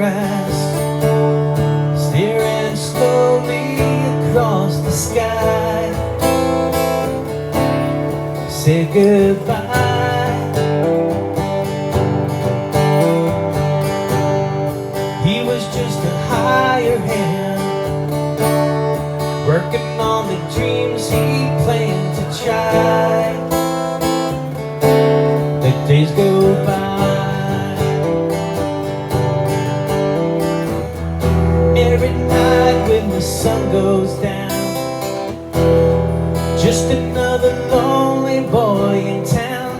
sunrise, staring slowly across the sky. Say goodbye. He was just a higher hand, working on the dreams he planned to try. The days go by. Every night when the sun goes down, just another lonely boy in town,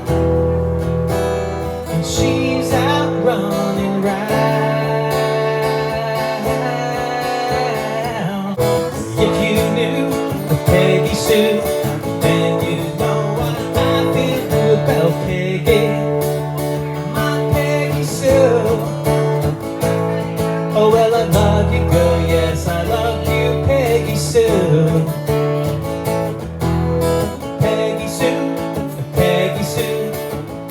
and she's out running round. If you knew Peggy Sue, then you know what I feel about Peggy, my Peggy Sue. Oh well, I love you, girl, yes, I love you, Peggy Sue. Peggy Sue, Peggy Sue.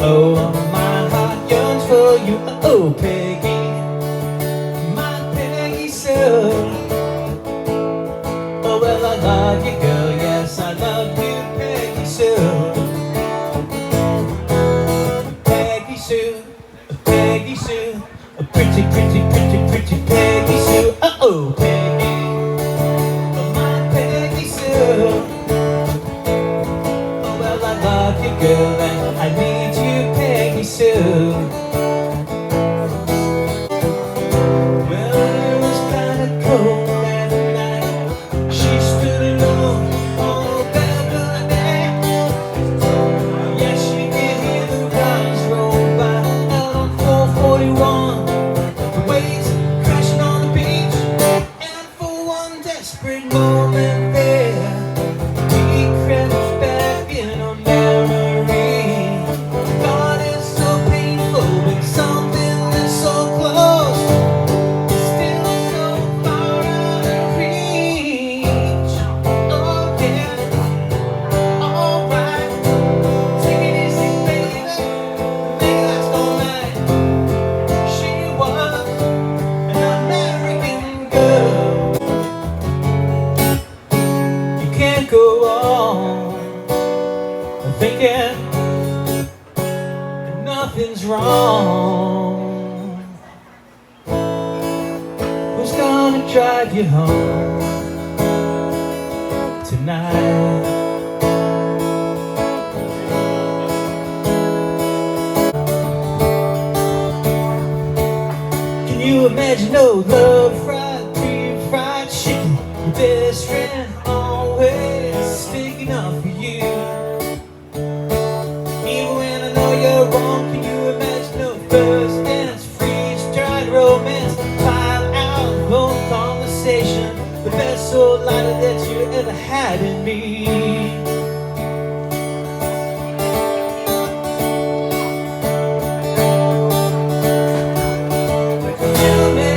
Oh, my heart yearns for you. Oh, Peggy, my Peggy Sue. Oh well, I love you, girl, yes, I love you, Peggy Sue. Peggy Sue, Peggy Sue. A pretty, pretty, pretty, pretty Peggy Sue. Uh-oh, Peggy, oh, my Peggy Sue. Oh well, I love you, girl, and I need you, Peggy Sue. Well, it was kinda cold that night. She stood alone on a balcony. Yes, she did hear the guns roll by out on 441. The waves crashing on the beach, and for one desperate moment there, we crept back in a memory. God, it's so painful when something that's so close is still so far out of reach. Oh yeah, alright, take it easy, baby, make it last all night. She was an American girl. You can't go on thinking that nothing's wrong. Who's gonna drive you home tonight? Can you imagine no love, fried beef, fried chicken? Your best friend always sticking up for you. Even when I know you're wrong, can you imagine no first dance, freeze-dried romance, 5-hour phone conversation, the best old lighter that you ever had in me? Tell me,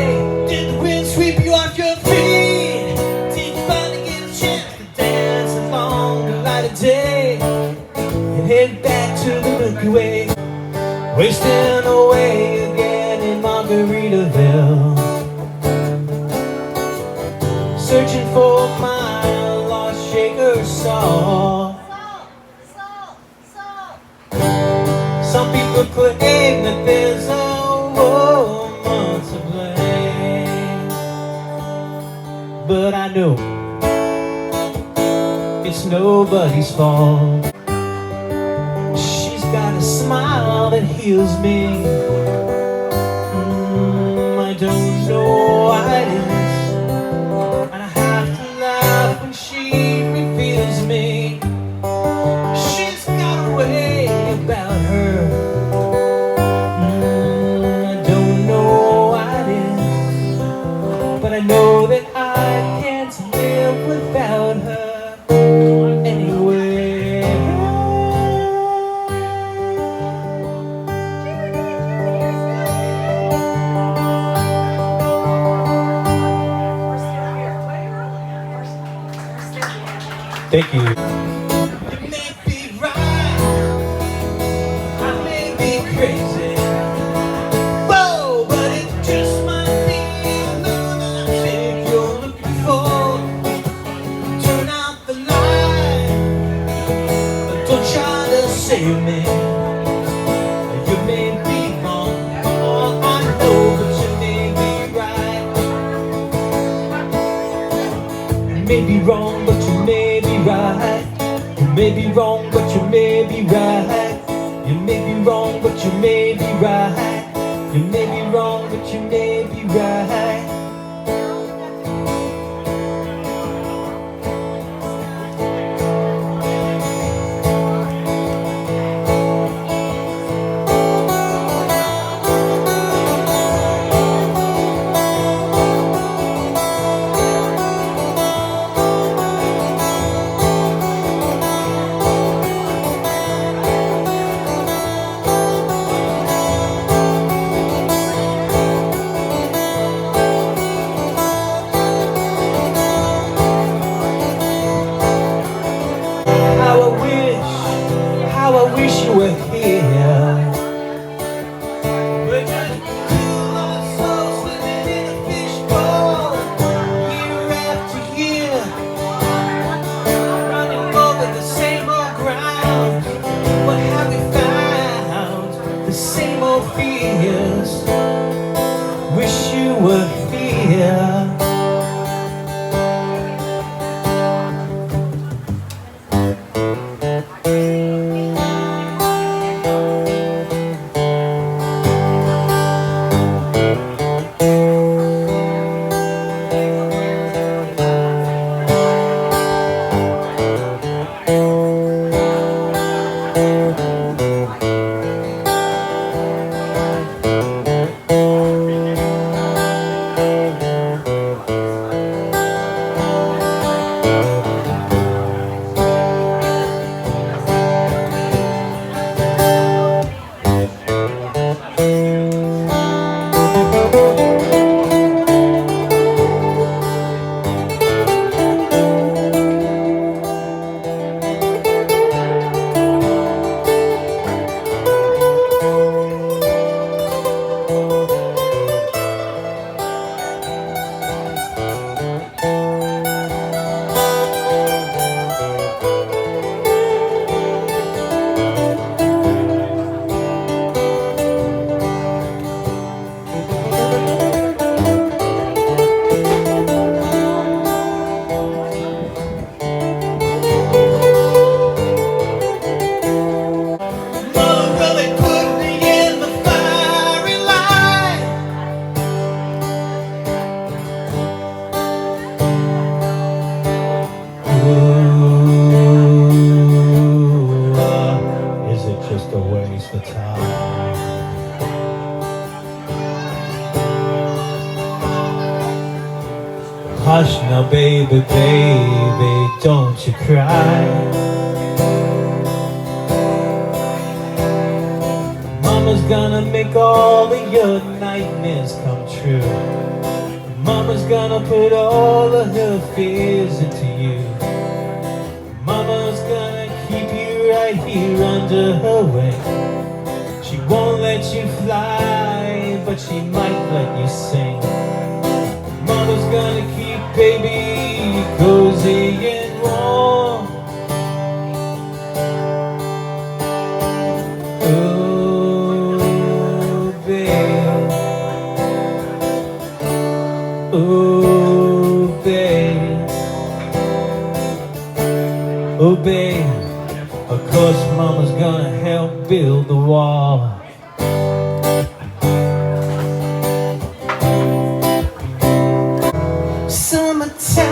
did the wind sweep you off your feet? Did you finally get a chance to dance along the light of day and head back to the Milky Way, wasting away again in Margaritaville, searching for my lost shaker salt? Some people claim that there's a woman to blame, but I know it's nobody's fault. She's got a smile that heals me. I don't know why it is, and I have to laugh when she reveals me. She's got a way about her. I don't know why it is, but I know that I can't live without her anyway. Thank you. It may be right, I may be crazy, whoa, but it just might be try to save me. You may be wrong, all I know, but you may be right. You may be wrong, but you may be right. You may be wrong, but you may be right. You may be wrong, but you may be right. You may be wrong, but you may be right. How I wish you were here. We're just two lost souls swimming in a fishbowl, year after year, running over the same old ground. What have we found? The same old fears. Wish you were here. Is it just a waste of time? Hush now, baby, baby, don't you cry. Mama's gonna make all of your nightmares come true. Mama's gonna put all of her fears into you. Mama's gonna keep you right here under her wing. She won't let you fly, but she might let you sing. Mama's gonna keep baby cozy and warm. Oh, babe. Oh, babe. Oh, babe. Of course, Mama's gonna help build the wall. Summertime,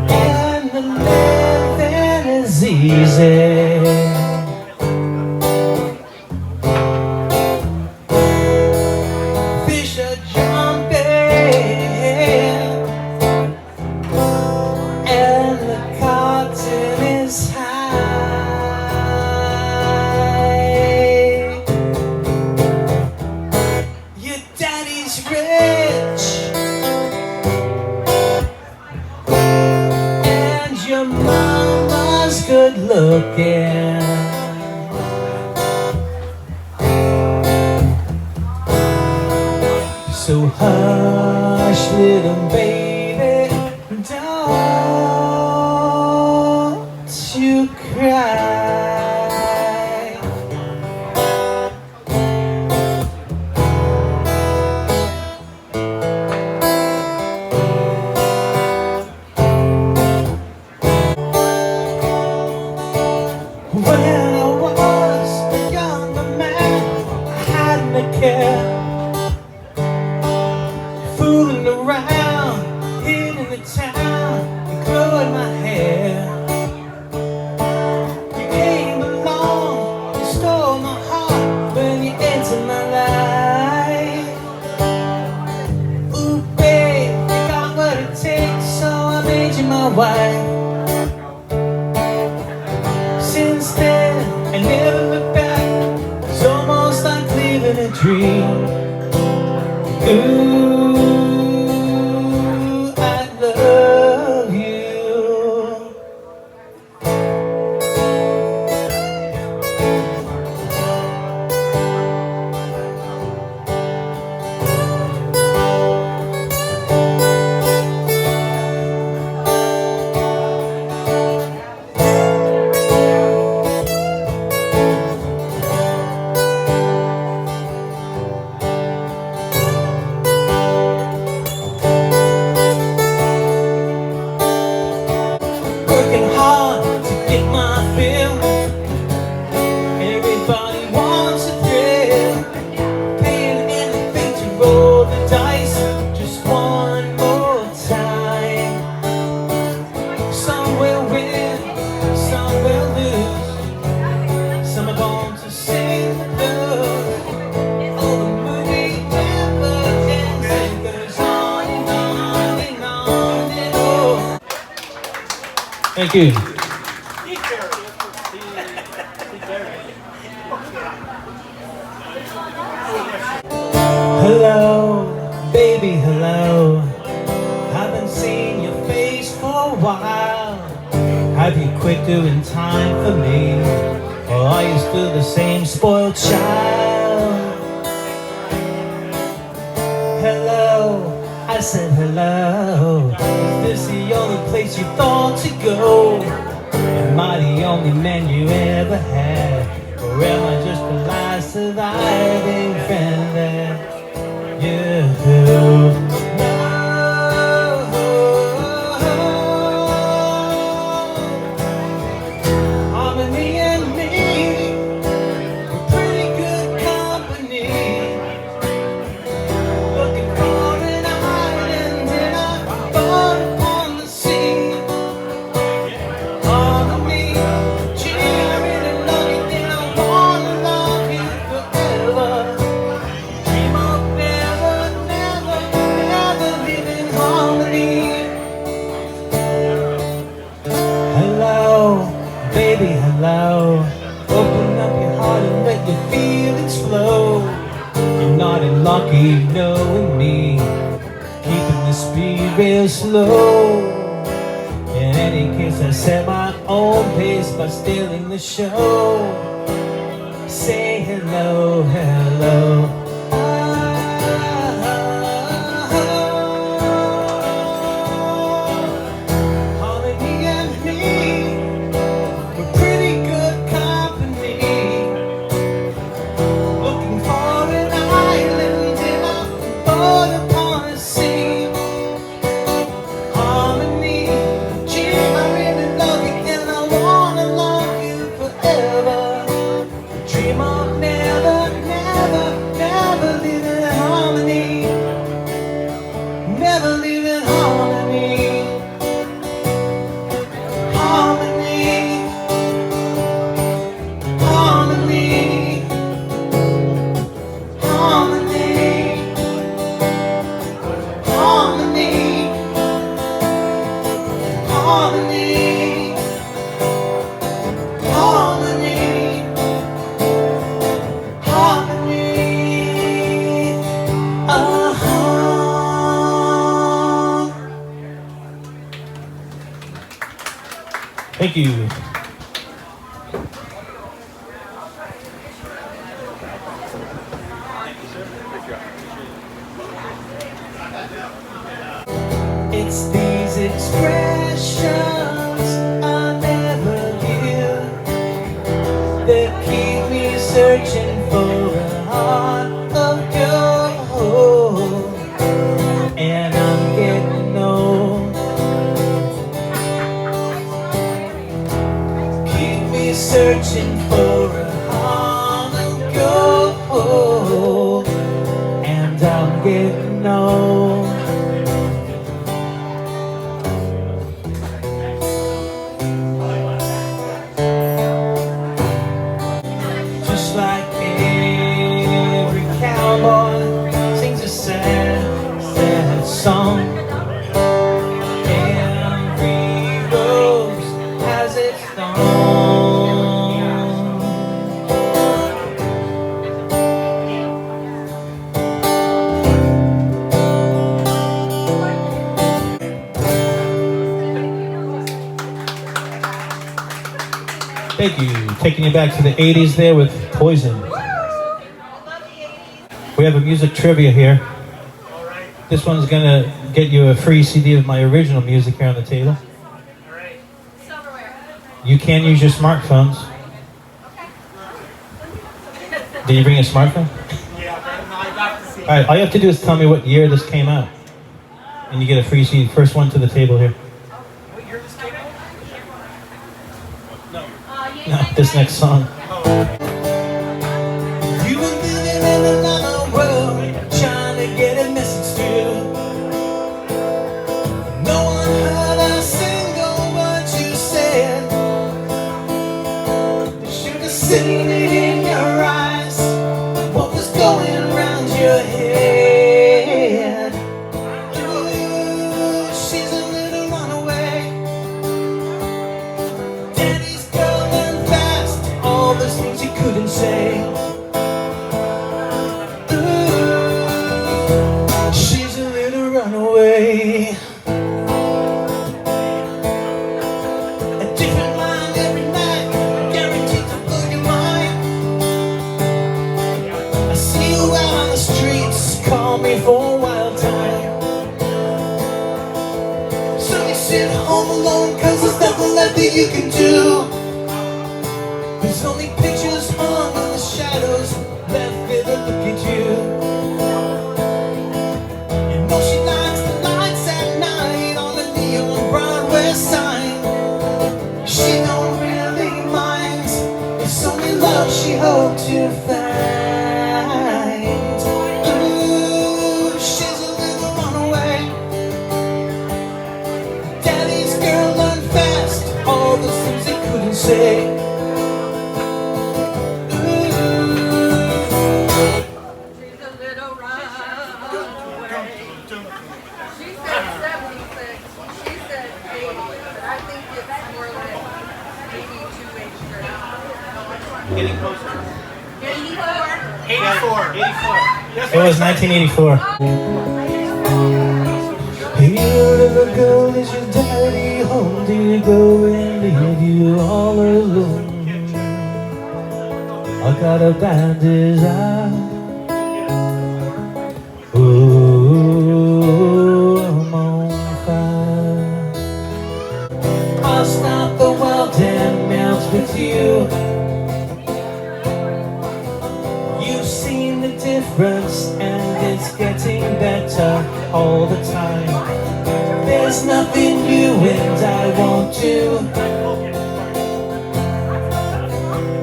and the living is easy. Fish are jumping, and the cotton is high. Your daddy's rich, and your mama's good looking. So hush, little baby, don't When I was a younger man, I hadn't a care, fooling around, here in the town, and growing my hair. You came along, you stole my heart when you entered my life. Ooh, babe, you got what it takes, so I made you my wife. Since then, I never look back. It's almost like living a dream. Ooh, I love you. Working hard to get my fill. Everybody wants a thrill. Paying anything to roll the dice just one more time. Some will win, some will lose. Some are born to sing the blues. Oh, the movie never ends. It goes on and on and on and on. Thank you. Hello, baby, hello. Haven't seen your face for a while. Have you quit doing time for me? Or are you still the same spoiled child? Hello, I said hello. Is this the only place you thought to go? Am I the only man you ever had? Or am I just the last surviving friend that you Harmony and me, we're pretty good company. Looking for an island in a boat on the sea. Harmony, gee, I really love you, and I wanna love you forever. Dream of never, never, never living harmony. Hello, baby, hello. Open up your heart and let your feelings flow. You're not in lucky knowing me, keeping the speed real slow. In any case, I set my own pace by stealing the show. Say hello, hello. Harmony and me, we're pretty good company. Looking for an island in a boat upon the sea. Harmony, gee, I really love you, and I wanna love you forever. Dream of never, never, never living in harmony. Never living harmony. Harmony. Harmony. Harmony. Harmony. Harmony. Harmony. Harmony. Thank you. It's these expressions I never hear that keep me searching for a heart of gold. And I'm getting old. searching for a heart to go, and I'm getting old. Just like every cowboy sings a sad, sad song. Every rose has its thorn. Thank you. Taking you back to the 80s there with Poison. We have a music trivia here. This one's gonna get you a free CD of my original music here on the table. You can use your smartphones. Did you bring a smartphone? Yeah. Alright, all you have to do is tell me what year this came out. And you get a free CD. First one to the table here. No, this next song. You were living in another world, trying to get a message through. No one heard a single word you said. You should have seen it in your eyes, what was going around your head. Ooh, she's a little runaway. Daddy's girl went fast, all those things you couldn't say. Ooh, she's a little runaway. A different line every night, guaranteed to blow your mind. I see you out on the streets, call me for a wild time. So you sit home alone, cause there's nothing left that you can do. There's only pictures hung in the shadows, left with a look at you. You know she likes the lights at night on the neon Broadway sign. She don't really mind, it's only love she hoped to find. Ooh, she's a little runaway. Daddy's girl learned fast, all those things they couldn't say. Getting closer. 84. 84. It was 1984. Hey, little girl, is your daddy home? Did he go and leave you all alone? I got a bad desire. Ooh, I'm on fire. I'll stop the world and melt with you. You've seen the difference, and it's getting better all the time. There's nothing you and I won't do.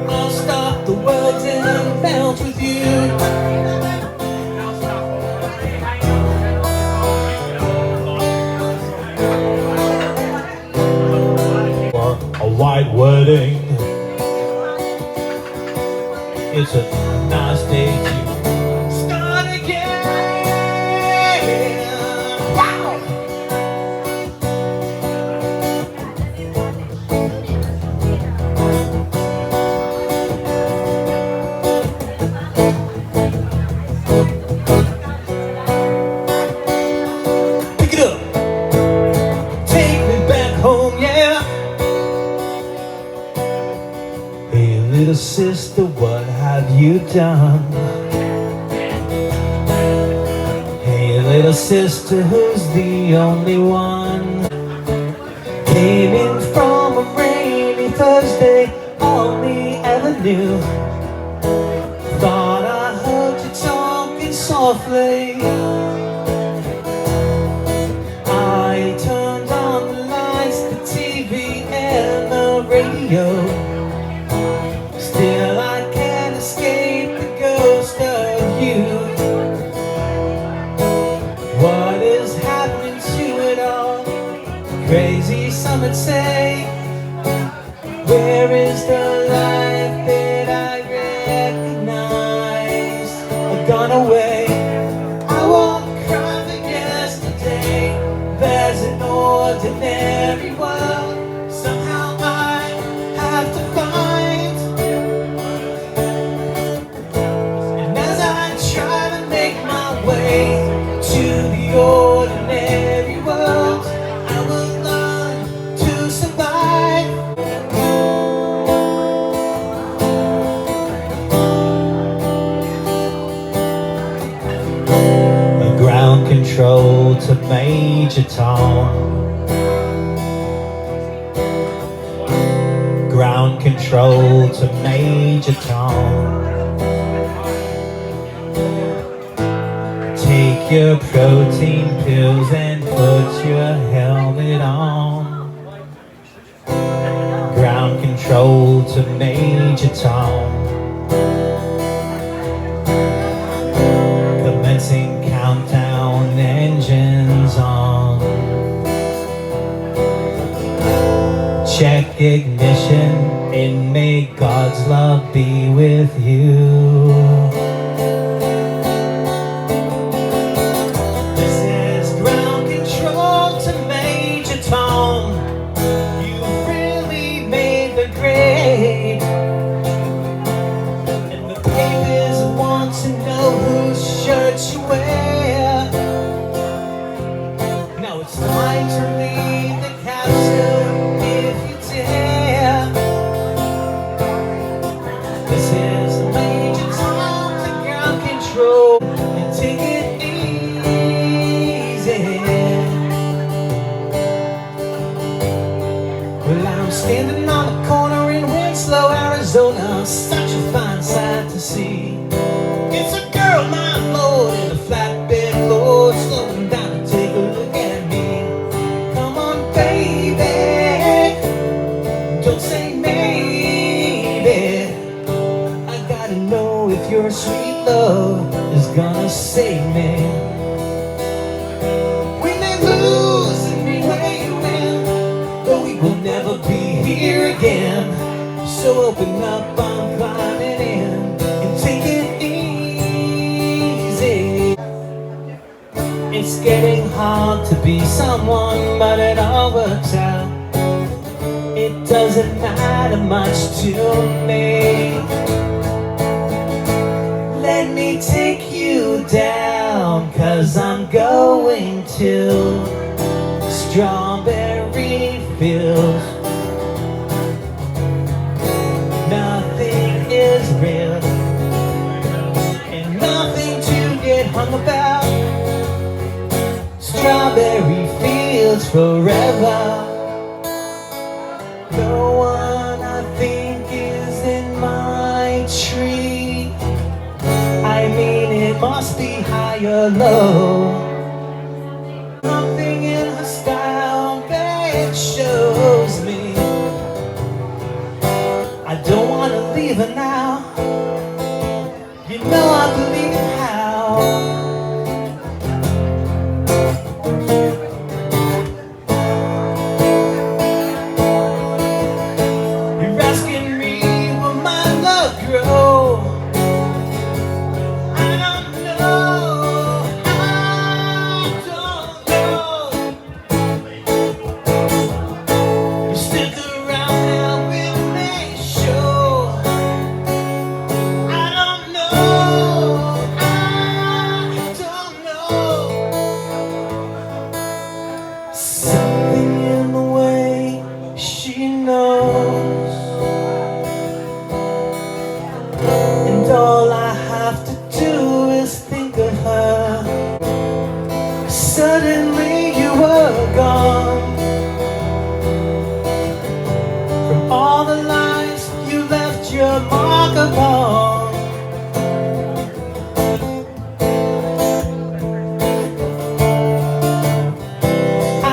I'll stop the world and melt with you. For a white wedding, it's a nice day to start again. Wow! Pick it up. Take me back home, yeah. Hey, little sister, what have you done? Hey, little sister, who's the only one? Came in from a rainy Thursday on the avenue. Thought I heard you talking softly. I turned on the lights, the TV and the radio. Where is the life that I recognize? I've gone away. I won't cry for yesterday. There's an ordinary world somehow I have to find. And as I try to make my way to the ordinary world, I will learn to survive. Ground control to Major Tom. Ground control to Major Tom. Take your protein pills and put your helmet on. Ground control to Major Tom. Commencing countdown, engines on. Check ignition, and may God's love be with you. This is ground control to Major Tom. You've really made the grade, and the papers want to know whose shirt you wear. Now it's time to leave the capsule if you dare. This is Major Tom to ground control, and take it easy. Well, I'm standing on a corner in Winslow, Arizona, such a fine sight to see. It's a girl, my lord, in a flatbed Lord, slowing down to take a look at me. Come on, baby, don't say maybe. I gotta know if your sweet love is gonna save me. We may lose and we may win, but we will never be here again. So open up, I'm climbing in, and take it easy. It's getting hard to be someone, but it all works out. It doesn't matter much to me. Let me take you down, 'cause I'm going to strawberry fields. Nothing is real, and nothing to get hung about. Strawberry fields forever. No one I think is in my tree. I mean, it must be high or low. Something in her style that shows me I don't want to leave her now. You know I believe in how. You're asking me, will my love grow? I don't know. I don't know. You stick around now, we'll make sure. I don't know. I don't know. Something in the way she knows, and all I have to do is think of her. Suddenly you were gone. From all the lies you left your mark upon.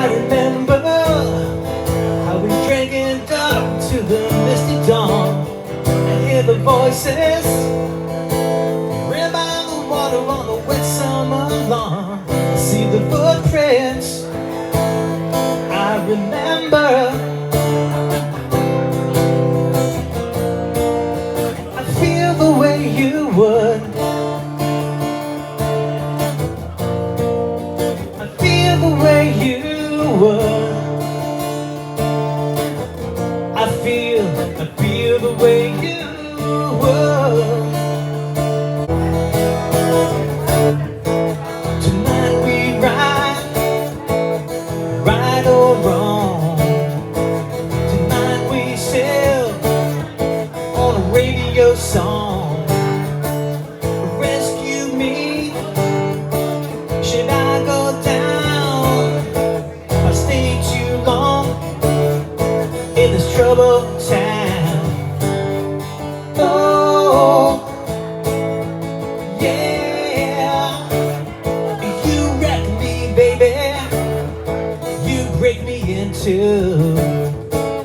I remember how we drank it up to the misty dawn. I hear the voices ran by the water on the wet summer lawn. I see the footprints. I remember radio song. Rescue me. Should I go down? I stay too long in this troubled town. Oh, yeah. You wreck me, baby. You break me in two.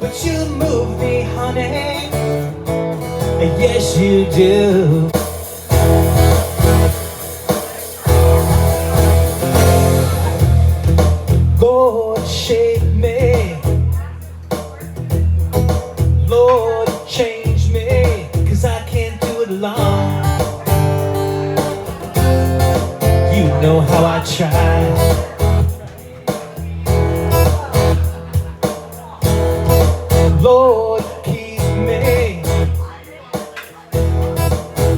But you move me, honey. Yes, you do. Lord, shape me. Lord, change me. 'Cause I can't do it alone. You know how I try. Lord, keep me.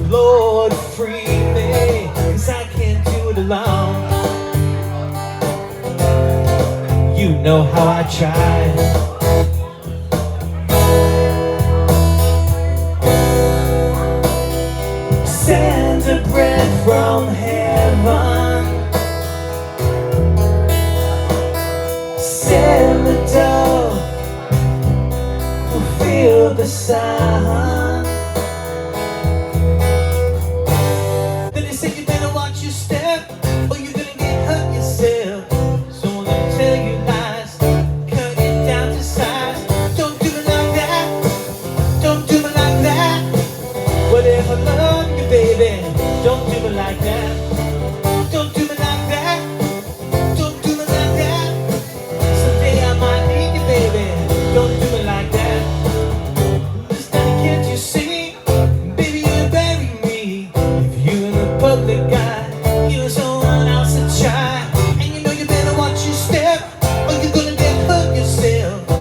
Lord, free me. 'Cause I can't do it alone. You know how I try. Send a bread from heaven. Send the dove who feel the sun. Then they say you better watch your step, or you're gonna get hurt yourself. So let me tell you lies, cut it down to size. Don't do it like that. Don't do it like that. Whatever, love you, baby. Don't do it like that.